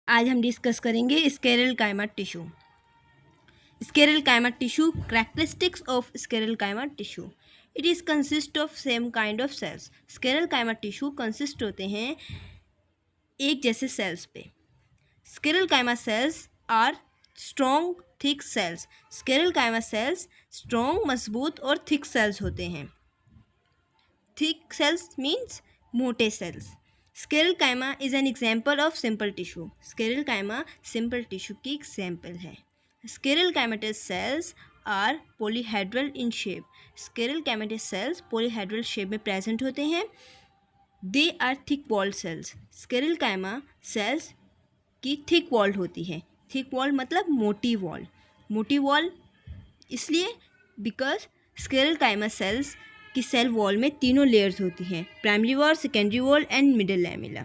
आज हम डिस्कस करेंगे sclerenchyma tissue. Sclerenchyma tissue, characteristics of sclerenchyma tissue. It is consist of same kind of cells. Sclerenchyma tissue consist होते हैं एक जैसे सेल्स पे। Sclerenchyma cells are strong thick cells. Sclerenchyma cells strong, मजबूत और थिक सेल्स होते हैं। Thick cells means मोटे cells. Sclerenchyma is an example of simple tissue. Sclerenchyma simple tissue की एग्जाम्पल है। Sclerenchymatous cells are polyhedral in shape. Sclerenchymatous cells polyhedral shape में present होते हैं। They are thick walled cells. Sclerenchyma cells की thick wall होती है। Thick wall मतलब मोटी वॉल। मोटी वॉल इसलिए बिकॉज स्क्लेरेल काइमा सेल्स की सेल वॉल में तीनों लेयर्स होती हैं, primary wall, secondary wall and middle lamella.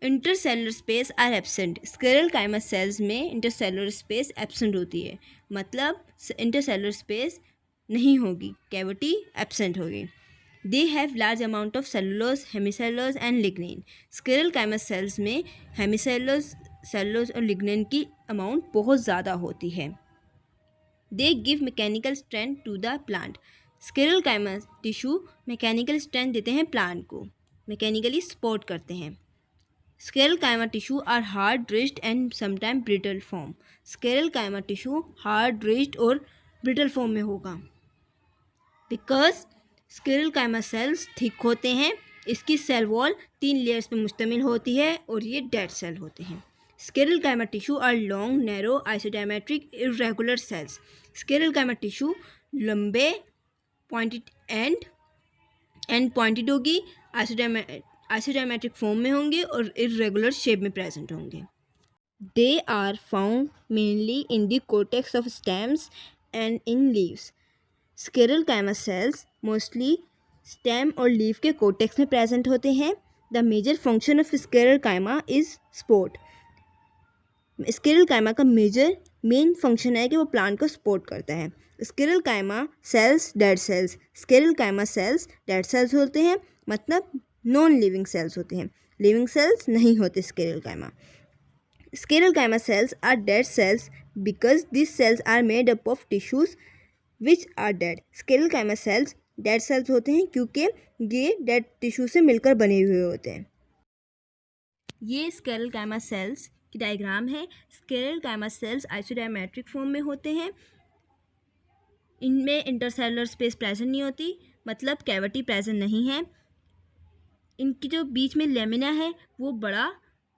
Intercellular space are absent. Sclerenchyma cells में इंटरसेलुलर स्पेस एब्सेंट होती है, मतलब इंटरसेलुलर स्पेस नहीं होगी, कैविटी एब्सेंट होगी। They have large amount of cellulose, hemicellulose and lignin. Sclerenchyma cells में hemicellulose, cellulose और lignin की अमाउंट बहुत ज़्यादा होती है। They give mechanical strength to the plant. Sclerenchyma tissue mechanical strength देते हैं प्लांट को, मैकेनिकली सपोर्ट करते हैं। Sclerenchyma tissue are hard rigid and sometime brittle form. Sclerenchyma tissue hard rigid और ब्रिटल फॉर्म में होगा because sclerenchyma sales thick होते हैं। इसकी सेल वॉल 3 लेयर्स पर मुश्तमिल होती है और ये डेड सेल होते हैं। Sclerenchyma tissue are long, narrow, isodiametric, irregular cells. Sclerenchyma tissue लंबे, पॉइंटेड एंड पॉइंटेड होगी, आइसोडायमेट्रिक फॉर्म में होंगे और इरेगुलर शेप में प्रेजेंट होंगे। They are found mainly in the cortex of stems and in leaves. Sclerenchyma cells mostly stem और leaf के cortex में प्रेजेंट होते हैं। The major function of sclerenchyma is support. Sclerenchyma का main function है कि वो plant को सपोर्ट करता है। Sclerenchyma cells dead cells. Sclerenchyma cells dead cells होते हैं, मतलब नॉन लिविंग सेल्स होते हैं, लिविंग सेल्स नहीं होते sclerenchyma. Sclerenchyma cells are dead cells because this cells are made up of tissues which are dead. Sclerenchyma cells dead cells होते हैं क्योंकि ये डेड टिश्यू से मिलकर बने हुए होते हैं। ये स्क्लेरेल काइमा सेल्स की डायग्राम है। Sclerenchyma sales isodiametric form में होते हैं। इनमें इंटरसेलुलर स्पेस प्रेजेंट नहीं होती, मतलब कैविटी प्रेजेंट नहीं है। इनकी जो बीच में लेमिना है वो बड़ा,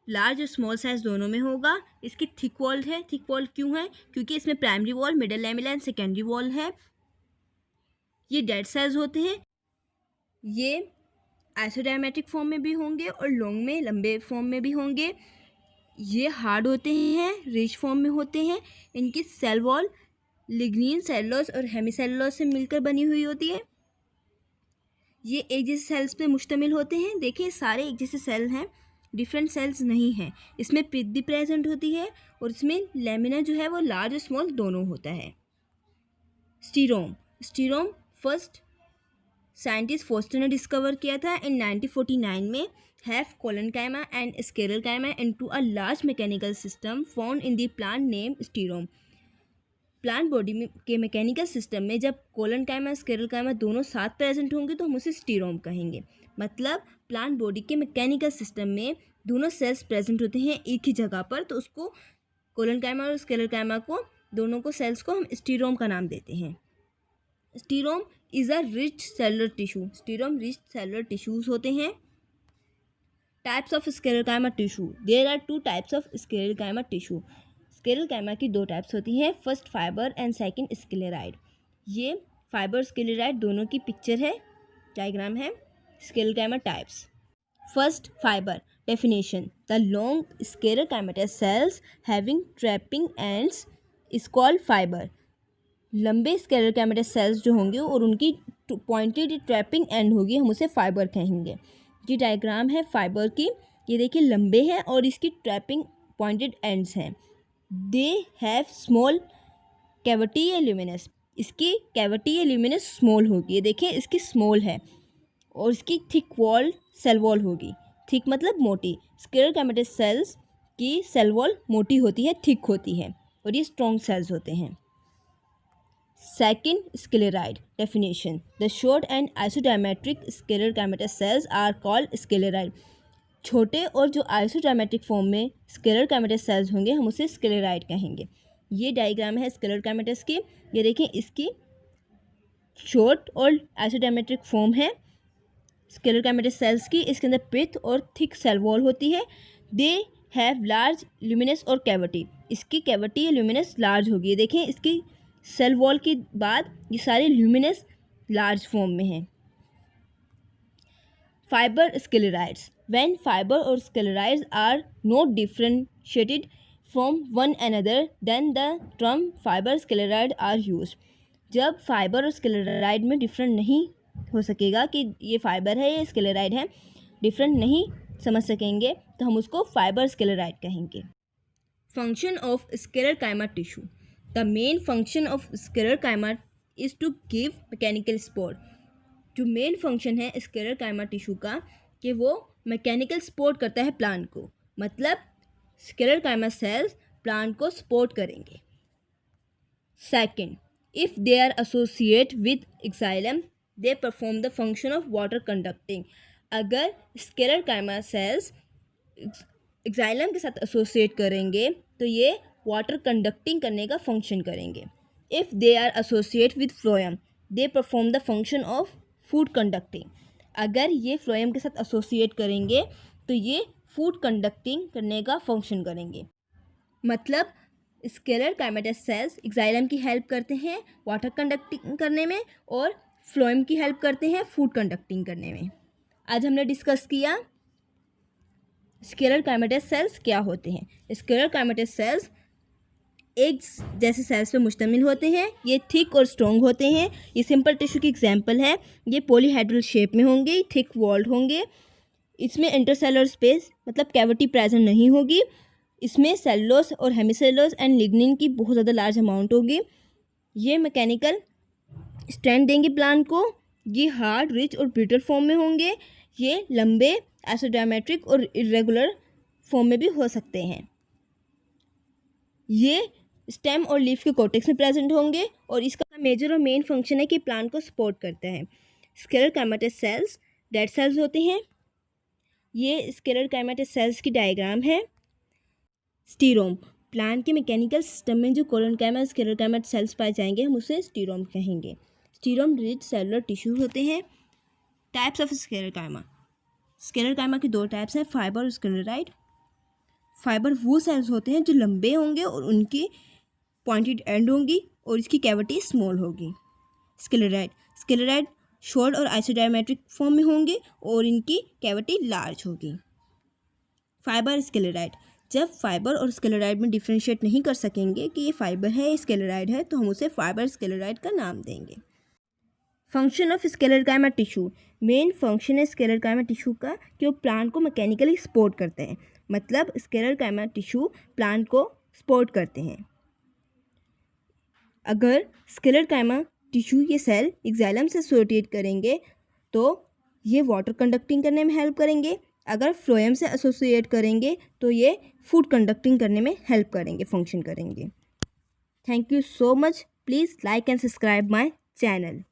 लार्ज और स्मॉल साइज दोनों में होगा। इसकी थिक वॉल है। थिक वॉल क्यों है? क्योंकि इसमें primary wall, middle lamella and secondary wall है। ये डेड सेल्स होते हैं। ये आइसोडायमेट्रिक फॉर्म में भी होंगे और लॉन्ग में, लंबे फॉर्म में भी होंगे। ये हार्ड होते हैं, रिच फॉर्म में होते हैं। इनकी सेल वॉल लिग्निन, सेलुलोज और हेमिसेलुलोज से मिलकर बनी हुई होती है। ये एक जैसे सेल्स पे मुश्तमिल होते हैं। देखिए सारे एक जैसे सेल हैं, डिफरेंट सेल्स नहीं हैं। इसमें पिथ भी प्रेजेंट होती है और इसमें लेमिना जो है वो लार्ज और स्मॉल दोनों होता है। Stereome. Stereome first scientist Foster ने डिस्कवर किया था इन 1949 में। Have collenchyma and sclerenchyma into a large mechanical system found in the plant name stereome. Plant body में के मैकेनिकल सिस्टम में जब कोलेनकाइमा स्क्लेरेल काइमा दोनों साथ प्रेजेंट होंगे तो हम उसे स्टीरोम कहेंगे। मतलब प्लांट बॉडी के मैकेनिकल सिस्टम में दोनों सेल्स प्रेजेंट होते हैं एक ही जगह पर, तो उसको कोलेनकाइमा और स्क्लेरेल काइमा को, दोनों को सेल्स को हम स्टीरोम का नाम देते हैं। Stereome is a rich cellular tissue. Stereome rich cellular tissues होते हैं। Types of sclerenchyma tissue. There are 2 types of sclerenchyma tissue. Sclerenchyma की 2 टाइप्स होती हैं, first fibre and second sclereid. ये फाइबर स्क्लेराइड दोनों की picture है, diagram है। Sclerenchyma types. First fibre definition. The long sclerenchymatous cells having tapering ends is called fibre. लंबे sclerenchymatous sales जो होंगे और उनकी पॉइंटेड ट्रैपिंग एंड होगी, हम उसे फाइबर कहेंगे। ये डायग्राम है फाइबर की। ये देखिए लंबे हैं और इसकी ट्रैपिंग पॉइंटेड एंड्स हैं। दे हैव स्मॉल कैविटी या ल्यूमिनस। इसकी कैविटी या ल्यूमिनस स्मॉल होगी। ये देखिए इसकी स्मॉल है और इसकी थिक वॉल सेल वॉल होगी। थिक मतलब मोटी। स्क्लेरोकाइमेटस सेल्स की सेल वॉल मोटी होती है, थिक होती है, और ये स्ट्रॉन्ग सेल्स होते हैं। Second, sclereid definition. The short and isodiametric sclerenchymatous cells are called sclereid. छोटे और जो आइसोडायमेट्रिक फॉर्म में स्क्लेरोकाइमेटस सेल्स होंगे हम उसे स्क्लेराइड कहेंगे। ये डायग्राम है स्क्लेरोकाइमेटस की। ये देखें, इसकी शॉर्ट और आइसोडायमेट्रिक फॉर्म है स्क्लेरोकाइमेटस सेल्स की। इसके अंदर पिथ और थिक सेल वॉल होती है। दे हैव लार्ज ल्यूमिनस और कैविटी। इसकी कैविटी या ल्यूमिनस लार्ज होगी। देखें, इसकी सेल वॉल के बाद ये सारे ल्यूमिनस लार्ज फॉर्म में हैं। Fibre sclereids. व्हेन फाइबर और sclereids are not differentiated from one another then the term fibre sclereid are used. जब फाइबर और स्क्लेराइड में डिफरेंट नहीं हो सकेगा कि ये फाइबर है या स्क्लेराइड है, डिफरेंट नहीं समझ सकेंगे, तो हम उसको फाइबर स्क्लेराइड कहेंगे। Function of sclerenchyma tissue. The main function of sclerenchyma is to give mechanical support. जो मेन फंक्शन है स्क्लेरोकाइमा टिश्यू का कि वो मैकेनिकल सपोर्ट करता है प्लांट को, मतलब स्क्लेरोकाइमा सेल्स प्लांट को सपोर्ट करेंगे। Second, if they are associate with xylem they perform the function of water conducting. अगर स्क्लेरोकाइमा सेल्स एक्साइलम के साथ एसोसिएट करेंगे तो ये वाटर कंडक्टिंग करने का फंक्शन करेंगे। If they are associate with phloem they perform the function of food conducting. अगर ये फ्लोएम के साथ एसोसिएट करेंगे तो ये फूड कंडक्टिंग करने का फंक्शन करेंगे। मतलब स्क्लेरोकाइमेटस सेल्स एक्साइलम की हेल्प करते हैं वाटर कंडक्टिंग करने में और फ्लोएम की हेल्प करते हैं फूड कंडक्टिंग करने में। आज हमने डिस्कस किया स्क्लेरोकाइमेटस सेल्स क्या होते हैं। स्क्लेरोकाइमेटस सेल्स एक जैसे सेल्स पे मुश्तमिल होते हैं। ये थिक और स्ट्रॉन्ग होते हैं। ये सिंपल टिश्यू की एग्जांपल है। ये पॉलीहेड्रल शेप में होंगे, थिक वॉल्ड होंगे। इसमें इंटरसेलुलर स्पेस मतलब कैविटी प्रेजेंट नहीं होगी। इसमें सेलुलोज और हेमिसेलुलोज एंड लिग्निन की बहुत ज़्यादा लार्ज अमाउंट होगी। ये मैकेनिकल स्ट्रेंथ देंगे प्लांट को। ये हार्ड, रिच और ब्रिटल फॉर्म में होंगे। ये लंबे, आइसोडायमेट्रिक और इरेगुलर फॉर्म में भी हो सकते हैं। ये स्टेम और लीफ के कॉर्टेक्स में प्रेजेंट होंगे और इसका मेजर और मेन फंक्शन है कि प्लांट को सपोर्ट करता है। स्क्लेरोकाइमेटस सेल्स डेड सेल्स होते हैं। ये स्क्लेरोकाइमेटस सेल्स की डायग्राम है। स्टीरोम, प्लांट के मैकेनिकल सिस्टम में जो कोलोनकाइमा स्क्लेरोकाइमेटस सेल्स पाए जाएंगे हम उसे स्टीरोम कहेंगे। स्टीरोम रिच सेलुलर टिश्यू होते हैं। Types of स्क्लेरोकाइमा। स्क्लेरोकाइमा की दो टाइप्स हैं, फाइबर और स्क्लेराइड। फाइबर वो सेल्स होते हैं जो लंबे होंगे और उनकी पॉइंटेड एंड होंगी और इसकी कैविटी स्मॉल होगी। स्क्लेराइड शॉर्ट और आइसोडायमेट्रिक फॉर्म में होंगे और इनकी कैविटी लार्ज होगी। फाइबर स्क्लेराइड, जब फाइबर और स्क्लेराइड में डिफ्रेंशिएट नहीं कर सकेंगे कि ये फाइबर है या स्क्लेराइड है तो हम उसे फाइबर स्क्लेराइड का नाम देंगे। Function of sclerenchyma tissue. Main function है स्क्लेरोकाइमा टिश्यू का कि वो प्लांट को मैकेनिकली सपोर्ट करते हैं। मतलब स्क्लेरोकाइमा टिश्यू प्लांट को सपोर्ट करते हैं। अगर स्क्लेरोकाइमा टिश्यू ये सेल एक्साइलम से एसोसिएट करेंगे तो ये वाटर कंडक्टिंग करने में हेल्प करेंगे। अगर फ्लोएम से एसोसिएट करेंगे तो ये फूड कंडक्टिंग करने में हेल्प करेंगे, फंक्शन करेंगे। Thank you so much. Please like and subscribe my channel.